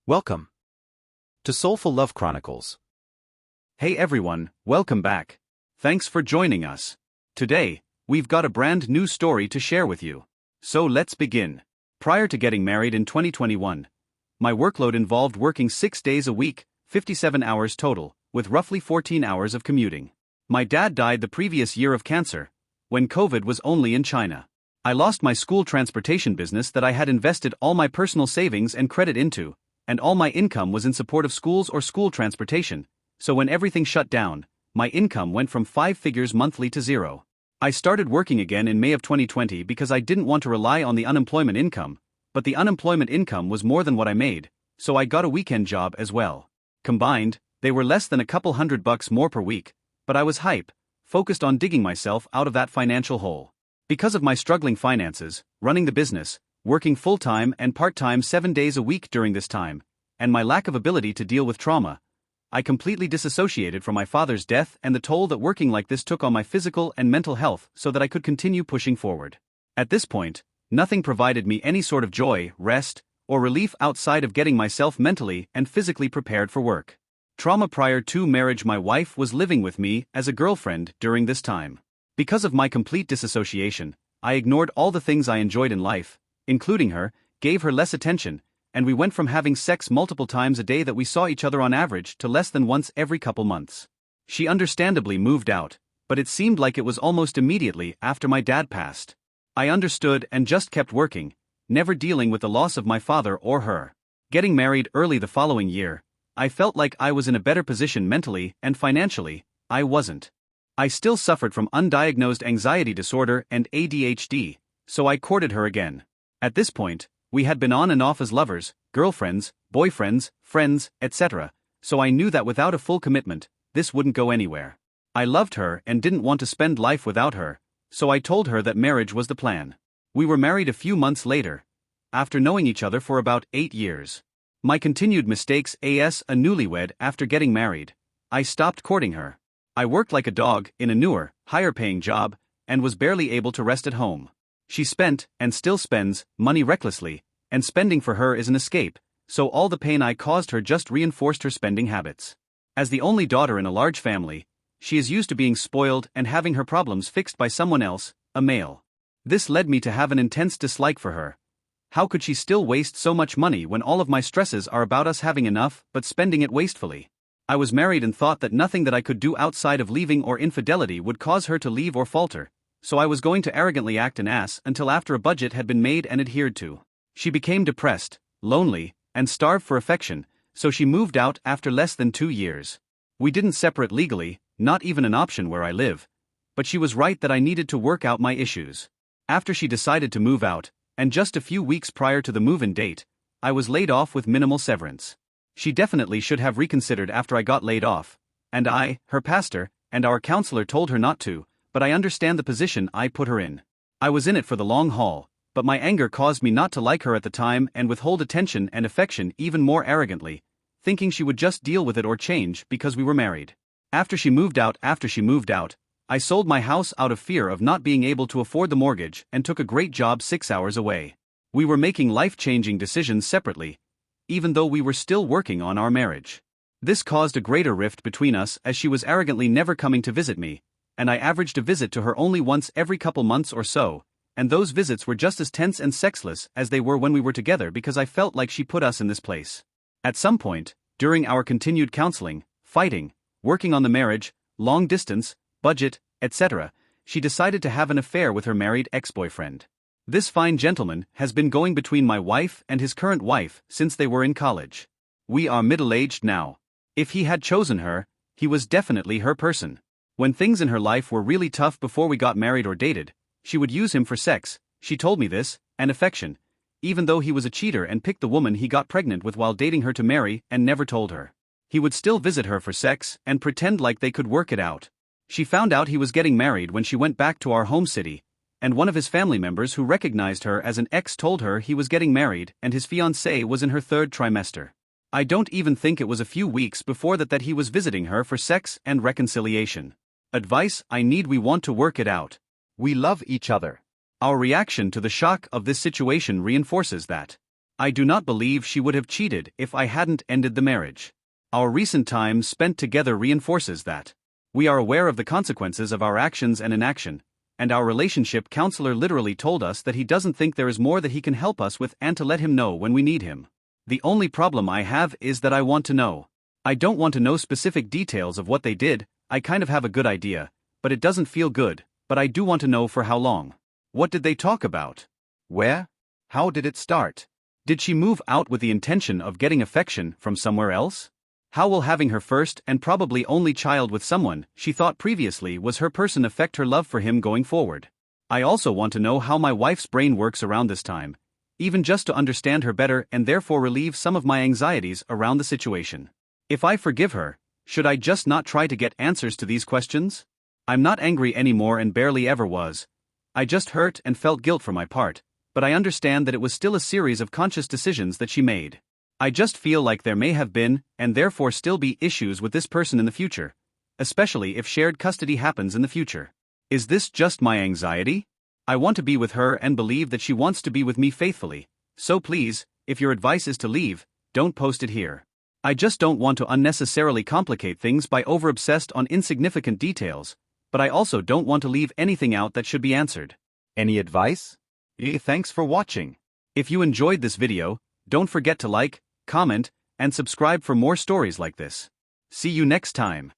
Welcome to Soulful Love Chronicles. Hey everyone, welcome back. Thanks for joining us. Today, we've got a brand new story to share with you. So let's begin. Prior to getting married in 2021, my workload involved working 6 days a week, 57 hours total, with roughly 14 hours of commuting. My dad died the previous year of cancer, when COVID was only in China. I lost my school transportation business that I had invested all my personal savings and credit into, and all my income was in support of schools or school transportation, so when everything shut down, my income went from 5 figures monthly to zero. I started working again in May of 2020 because I didn't want to rely on the unemployment income, but the unemployment income was more than what I made, so I got a weekend job as well. Combined, they were less than a couple $100 more per week, but I was hype, focused on digging myself out of that financial hole. Because of my struggling finances, running the business, working full-time and part-time 7 days a week during this time, and my lack of ability to deal with trauma, I completely disassociated from my father's death and the toll that working like this took on my physical and mental health so that I could continue pushing forward. At this point, nothing provided me any sort of joy, rest, or relief outside of getting myself mentally and physically prepared for work. Trauma prior to marriage. My wife was living with me as a girlfriend during this time. Because of my complete disassociation, I ignored all the things I enjoyed in life, including her, gave her less attention, and we went from having sex multiple times a day that we saw each other on average to less than once every couple months. She understandably moved out, but it seemed like it was almost immediately after my dad passed. I understood and just kept working, never dealing with the loss of my father or her. Getting married early the following year, I felt like I was in a better position mentally and financially. I wasn't. I still suffered from undiagnosed anxiety disorder and ADHD, so I courted her again. At this point, we had been on and off as lovers, girlfriends, boyfriends, friends, etc., so I knew that without a full commitment, this wouldn't go anywhere. I loved her and didn't want to spend life without her, so I told her that marriage was the plan. We were married a few months later, after knowing each other for about 8 years. My continued mistakes. As a newlywed after getting married, I stopped courting her. I worked like a dog in a newer, higher-paying job, and was barely able to rest at home. She spent, and still spends, money recklessly, and spending for her is an escape, so all the pain I caused her just reinforced her spending habits. As the only daughter in a large family, she is used to being spoiled and having her problems fixed by someone else, a male. This led me to have an intense dislike for her. How could she still waste so much money when all of my stresses are about us having enough but spending it wastefully? I was married and thought that nothing that I could do outside of leaving or infidelity would cause her to leave or falter, so I was going to arrogantly act an ass until after a budget had been made and adhered to. She became depressed, lonely, and starved for affection, so she moved out after less than 2 years. We didn't separate legally, not even an option where I live, but she was right that I needed to work out my issues. After she decided to move out, and just a few weeks prior to the move-in date, I was laid off with minimal severance. She definitely should have reconsidered after I got laid off, and I, her pastor, and our counselor told her not to, but I understand the position I put her in. I was in it for the long haul, but my anger caused me not to like her at the time and withhold attention and affection even more arrogantly, thinking she would just deal with it or change because we were married. After she moved out, I sold my house out of fear of not being able to afford the mortgage and took a great job 6 hours away. We were making life-changing decisions separately, even though we were still working on our marriage. This caused a greater rift between us as she was arrogantly never coming to visit me, and I averaged a visit to her only once every couple months or so, and those visits were just as tense and sexless as they were when we were together because I felt like she put us in this place. At some point, during our continued counseling, fighting, working on the marriage, long distance, budget, etc., she decided to have an affair with her married ex-boyfriend. This fine gentleman has been going between my wife and his current wife since they were in college. We are middle-aged now. If he had chosen her, he was definitely her person. When things in her life were really tough before we got married or dated, she would use him for sex, she told me this, and affection, even though he was a cheater and picked the woman he got pregnant with while dating her to marry and never told her. He would still visit her for sex and pretend like they could work it out. She found out he was getting married when she went back to our home city, and one of his family members who recognized her as an ex told her he was getting married and his fiancée was in her 3rd trimester. I don't even think it was a few weeks before that he was visiting her for sex and reconciliation. Advice I need: we want to work it out. We love each other. Our reaction to the shock of this situation reinforces that. I do not believe she would have cheated if I hadn't ended the marriage. Our recent time spent together reinforces that. We are aware of the consequences of our actions and inaction, and our relationship counselor literally told us that he doesn't think there is more that he can help us with and to let him know when we need him. The only problem I have is that I want to know. I don't want to know specific details of what they did. I kind of have a good idea, but it doesn't feel good, but I do want to know for how long. What did they talk about? Where? How did it start? Did she move out with the intention of getting affection from somewhere else? How will having her first and probably only child with someone she thought previously was her person affect her love for him going forward? I also want to know how my wife's brain works around this time, even just to understand her better and therefore relieve some of my anxieties around the situation. If I forgive her, should I just not try to get answers to these questions? I'm not angry anymore and barely ever was. I just hurt and felt guilt for my part, but I understand that it was still a series of conscious decisions that she made. I just feel like there may have been, and therefore still be, issues with this person in the future, especially if shared custody happens in the future. Is this just my anxiety? I want to be with her and believe that she wants to be with me faithfully, so please, if your advice is to leave, don't post it here. I just don't want to unnecessarily complicate things by over-obsessed on insignificant details, but I also don't want to leave anything out that should be answered. Any advice? Thanks for watching. If you enjoyed this video, don't forget to like, comment, and subscribe for more stories like this. See you next time.